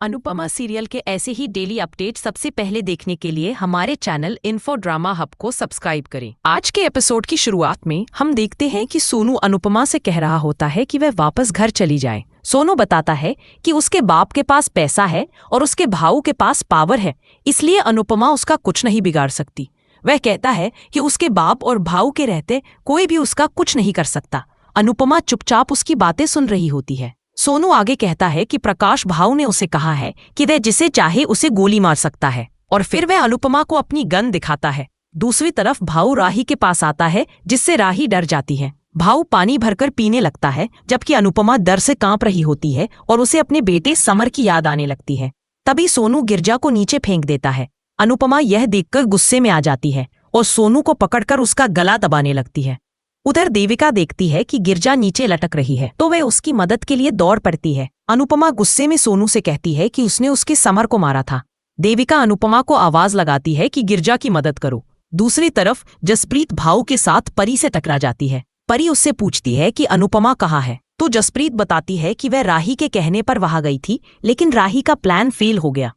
Anupama serial के ऐसे ही daily update सबसे पहले देखने के लिए हमारे चैनल इन्फो ड्रामा हब को सब्सक्राइब करें। आज के एपिसोड की शुरुआत में हम देखते हैं कि सोनू अनुपमा से कह रहा होता है कि वह वापस घर चली जाए। सोनू बताता है कि उसके बाप के पास पैसा है और उसके भाऊ के पास पावर है, इसलिए अनुपमा उसका कुछ नहीं बिगाड़ सकती। वह कहता है कि उसके बाप और भाऊ के रहते कोई भी उसका कुछ नहीं कर सकता। अनुपमा चुपचाप उसकी बातें सुन रही होती है। सोनू आगे कहता है कि प्रकाश भाऊ ने उसे कहा है कि वह जिसे चाहे उसे गोली मार सकता है, और फिर वह अनुपमा को अपनी गन दिखाता है। दूसरी तरफ भाऊ राही के पास आता है, जिससे राही डर जाती है। भाऊ पानी भरकर पीने लगता है, जबकि अनुपमा डर से कांप रही होती है और उसे अपने बेटे समर की याद आने लगती है। तभी सोनू गिरजा को नीचे फेंक देता है। अनुपमा यह देखकर गुस्से में आ जाती है और सोनू को पकड़कर उसका गला दबाने लगती है। उधर देविका देखती है कि गिरजा नीचे लटक रही है, तो वह उसकी मदद के लिए दौड़ पड़ती है। अनुपमा गुस्से में सोनू से कहती है कि उसने उसके समर को मारा था। देविका अनुपमा को आवाज लगाती है कि गिरजा की मदद करो। दूसरी तरफ जसप्रीत भाऊ के साथ परी से टकरा जाती है। परी उससे पूछती है कि अनुपमा कहाँ है, तो जसप्रीत बताती है कि वह राही के कहने पर वहां गई थी, लेकिन राही का प्लान फेल हो गया।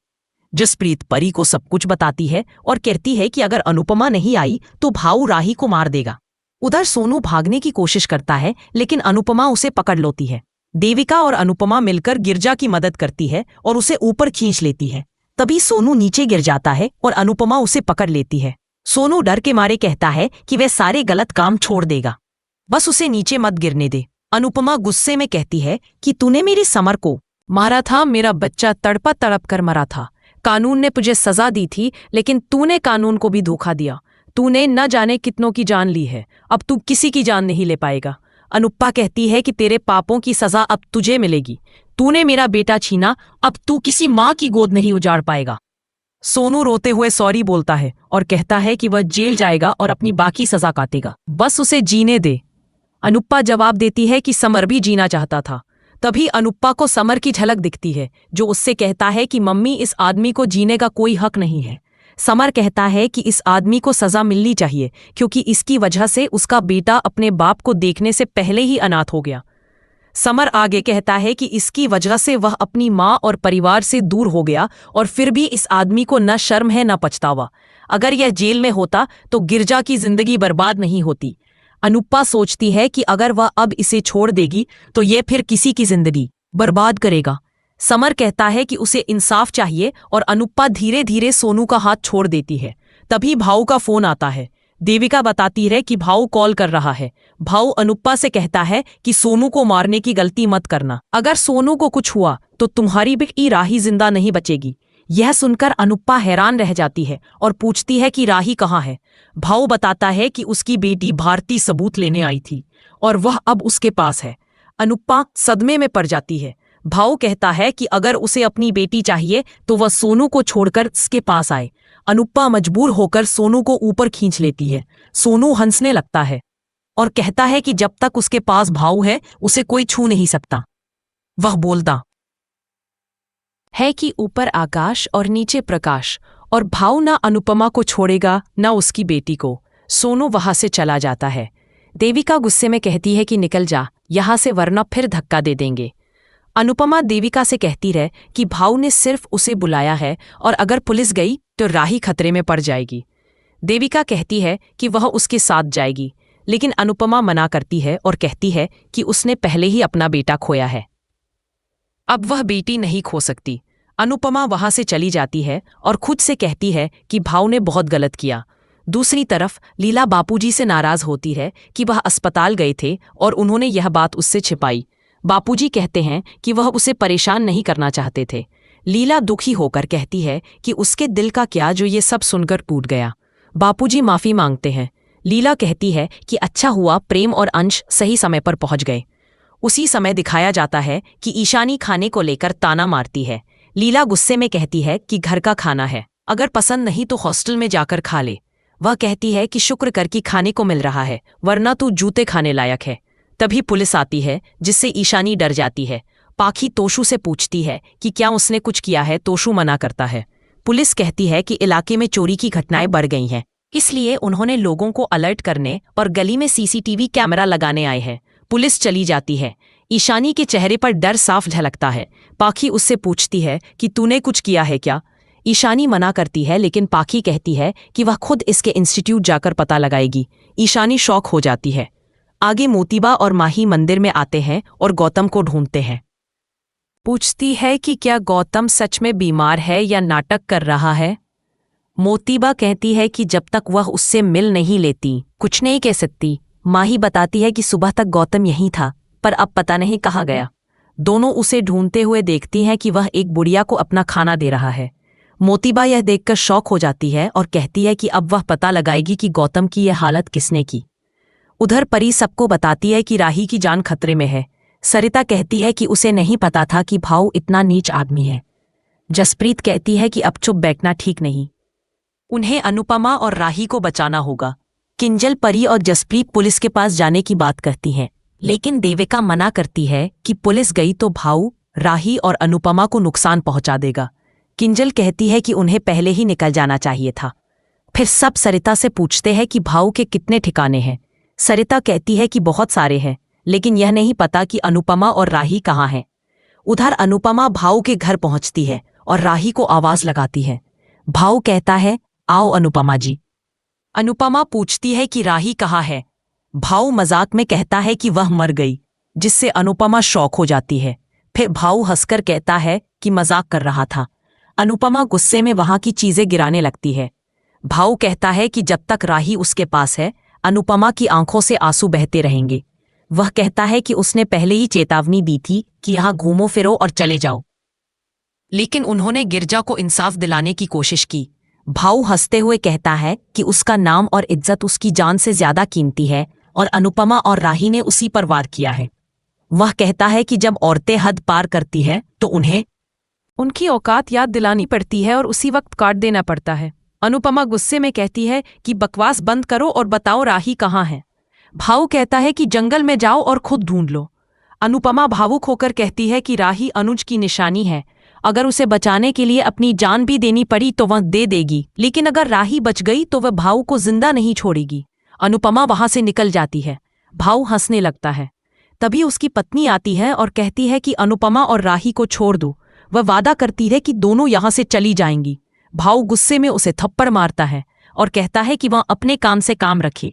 जसप्रीत परी को सब कुछ बताती है और कहती है कि अगर अनुपमा नहीं आई तो भाऊ राही को मार देगा। उधर सोनू भागने की कोशिश करता है, लेकिन अनुपमा उसे पकड़ लेती है। देविका और अनुपमा मिलकर गिरजा की मदद करती है और उसे ऊपर खींच लेती है। तभी सोनू नीचे गिर जाता है और अनुपमा उसे पकड़ लेती है। सोनू डर के मारे कहता है कि वह सारे गलत काम छोड़ देगा, बस उसे नीचे मत गिरने दे। अनुपमा गुस्से में कहती है कि तूने मेरी समर को मारा था, मेरा बच्चा तड़पा तड़प कर मरा था। कानून ने तुझे सजा दी थी, लेकिन तूने कानून को भी धोखा दिया। तूने न जाने कितनों की जान ली है, अब तू किसी की जान नहीं ले पाएगा। अनुपमा कहती है कि तेरे पापों की सजा अब तुझे मिलेगी। तूने मेरा बेटा छीना, अब तू किसी माँ की गोद नहीं उजाड़ पाएगा। सोनू रोते हुए सॉरी बोलता है और कहता है कि वह जेल जाएगा और अपनी बाकी सजा काटेगा, बस उसे जीने दे। अनुपमा जवाब देती है कि समर भी जीना चाहता था। तभी अनुपमा को समर की झलक दिखती है, जो उससे कहता है कि मम्मी, इस आदमी को जीने का कोई हक नहीं है। समर कहता है कि इस आदमी को सजा मिलनी चाहिए, क्योंकि इसकी वजह से उसका बेटा अपने बाप को देखने से पहले ही अनाथ हो गया। समर आगे कहता है कि इसकी वजह से वह अपनी माँ और परिवार से दूर हो गया, और फिर भी इस आदमी को न शर्म है न पछतावा। अगर यह जेल में होता तो गिरजा की जिंदगी बर्बाद नहीं होती। अनुपमा सोचती है कि अगर वह अब इसे छोड़ देगी तो ये फिर किसी की जिंदगी बर्बाद करेगा। समर कहता है कि उसे इंसाफ चाहिए और अनुपमा धीरे धीरे सोनू का हाथ छोड़ देती है। तभी भाऊ का फोन आता है। देविका बताती है कि भाऊ कॉल कर रहा है। भाऊ अनुपमा से कहता है कि सोनू को मारने की गलती मत करना, अगर सोनू को कुछ हुआ तो तुम्हारी बेटी राही जिंदा नहीं बचेगी। यह सुनकर अनुपमा हैरान रह जाती है और पूछती है कि राही कहाँ है। भाऊ बताता है कि उसकी बेटी भारती सबूत लेने आई थी और वह अब उसके पास है। अनुपमा सदमे में पड़ जाती है। भाऊ कहता है कि अगर उसे अपनी बेटी चाहिए तो वह सोनू को छोड़कर उसके पास आए। अनुपमा मजबूर होकर सोनू को ऊपर खींच लेती है। सोनू हंसने लगता है और कहता है कि जब तक उसके पास भाऊ है उसे कोई छू नहीं सकता। वह बोलता है कि ऊपर आकाश और नीचे प्रकाश, और भाऊ ना अनुपमा को छोड़ेगा ना उसकी बेटी को। सोनू वहां से चला जाता है। देविका गुस्से में कहती है कि निकल जा यहां से, वरना फिर धक्का दे देंगे। अनुपमा देविका से कहती रहे कि भाऊ ने सिर्फ उसे बुलाया है और अगर पुलिस गई तो राही खतरे में पड़ जाएगी। देविका कहती है कि वह उसके साथ जाएगी, लेकिन अनुपमा मना करती है और कहती है कि उसने पहले ही अपना बेटा खोया है, अब वह बेटी नहीं खो सकती। अनुपमा वहां से चली जाती है और खुद से कहती है कि भाऊ ने बहुत गलत किया। दूसरी तरफ लीला बापूजी से नाराज होती है कि वह अस्पताल गए थे और उन्होंने यह बात उससे छिपाई। बापूजी कहते हैं कि वह उसे परेशान नहीं करना चाहते थे। लीला दुखी होकर कहती है कि उसके दिल का क्या जो ये सब सुनकर टूट गया। बापूजी माफी मांगते हैं। लीला कहती है कि अच्छा हुआ प्रेम और अंश सही समय पर पहुंच गए। उसी समय दिखाया जाता है कि ईशानी खाने को लेकर ताना मारती है। लीला गुस्से में कहती है कि घर का खाना है, अगर पसंद नहीं तो हॉस्टल में जाकर खा ले। वह कहती है कि शुक्र कर कि खाने को मिल रहा है, वरना तू जूते खाने लायक है। तभी पुलिस आती है, जिससे ईशानी डर जाती है। पाखी तोशू से पूछती है कि क्या उसने कुछ किया है। तोशू मना करता है। पुलिस कहती है कि इलाके में चोरी की घटनाएं बढ़ गई हैं, इसलिए उन्होंने लोगों को अलर्ट करने और गली में सीसीटीवी कैमरा लगाने आए हैं। पुलिस चली जाती है। ईशानी के चेहरे पर डर साफ झलकता है। पाखी उससे पूछती है कि तूने कुछ किया है क्या। ईशानी मना करती है, लेकिन पाखी कहती है कि वह खुद इसके इंस्टीट्यूट जाकर पता लगाएगी। ईशानी शॉक हो जाती है। आगे मोतीबा और माही मंदिर में आते हैं और गौतम को ढूंढते हैं। पूछती है कि क्या गौतम सच में बीमार है या नाटक कर रहा है। मोतीबा कहती है कि जब तक वह उससे मिल नहीं लेती कुछ नहीं कह सकती। माही बताती है कि सुबह तक गौतम यहीं था, पर अब पता नहीं कहाँ गया। दोनों उसे ढूंढते हुए देखती हैं कि वह एक बुढ़िया को अपना खाना दे रहा है। मोतीबा यह देखकर शॉक हो जाती है और कहती है कि अब वह पता लगाएगी कि गौतम की यह हालत किसने की। उधर परी सबको बताती है कि राही की जान खतरे में है। सरिता कहती है कि उसे नहीं पता था कि भाऊ इतना नीच आदमी है। जसप्रीत कहती है कि अब चुप बैठना ठीक नहीं, उन्हें अनुपमा और राही को बचाना होगा। किंजल, परी और जसप्रीत पुलिस के पास जाने की बात करती हैं, लेकिन देविका मना करती है कि पुलिस गई तो भाऊ, राही और अनुपमा को नुकसान पहुंचा देगा। किंजल कहती है कि उन्हें पहले ही निकल जाना चाहिए था। फिर सब सरिता से पूछते हैं कि भाऊ के कितने ठिकाने हैं। सरिता कहती है कि बहुत सारे हैं, लेकिन यह नहीं पता कि अनुपमा और राही कहाँ हैं। उधर अनुपमा भाऊ के घर पहुंचती है और राही को आवाज लगाती है। भाऊ कहता है, आओ अनुपमा जी। अनुपमा पूछती है कि राही कहाँ है। भाऊ मजाक में कहता है कि वह मर गई, जिससे अनुपमा शॉक हो जाती है। फिर भाऊ हंसकर कहता है कि मजाक कर रहा था। अनुपमा गुस्से में वहां की चीजें गिराने लगती है। भाऊ कहता है कि जब तक राही उसके पास है, अनुपमा की आंखों से आंसू बहते रहेंगे। वह कहता है कि उसने पहले ही चेतावनी दी थी कि यहां घूमो फिरो और चले जाओ, लेकिन उन्होंने गिरजा को इंसाफ दिलाने की कोशिश की। भाऊ हंसते हुए कहता है कि उसका नाम और इज्जत उसकी जान से ज्यादा कीमती है और अनुपमा और राही ने उसी पर वार किया है। वह कहता है कि जब औरतें हद पार करती हैं तो उन्हें उनकी औकात याद दिलानी पड़ती है और उसी वक्त काट देना पड़ता है। अनुपमा गुस्से में कहती है कि बकवास बंद करो और बताओ राही कहाँ है। भाऊ कहता है कि जंगल में जाओ और खुद ढूंढ लो। अनुपमा भावुक होकर कहती है कि राही अनुज की निशानी है, अगर उसे बचाने के लिए अपनी जान भी देनी पड़ी तो वह दे देगी, लेकिन अगर राही बच गई तो वह भाऊ को जिंदा नहीं छोड़ेगी। अनुपमा वहां से निकल जाती है। भाऊ हंसने लगता है। तभी उसकी पत्नी आती है और कहती है कि अनुपमा और राही को छोड़ दो। वह वादा करती है कि दोनों यहां से चली जाएंगी। भाऊ गुस्से में उसे थप्पड़ मारता है और कहता है कि वह अपने काम से काम रखे।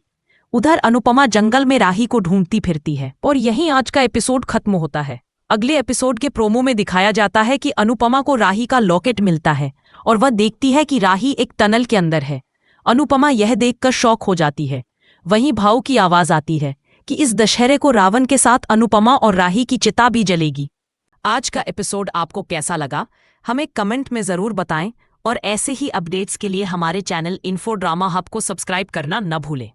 उधर अनुपमा जंगल में राही को ढूंढती फिरती है और यहीं आज का एपिसोड खत्म होता है। अगले एपिसोड के प्रोमो में दिखाया जाता है कि अनुपमा को राही का लॉकेट मिलता है और वह देखती है कि राही एक टनल के अंदर है। अनुपमा यह देखकर शॉक हो जाती है। वहीं भाऊ की आवाज आती है कि इस दशहरे को रावण के साथ अनुपमा और राही की चिता भी जलेगी। आज का एपिसोड आपको कैसा लगा, हमें कमेंट में जरूर बताएं और ऐसे ही अपडेट्स के लिए हमारे चैनल इन्फो ड्रामा हब को सब्सक्राइब करना न भूलें।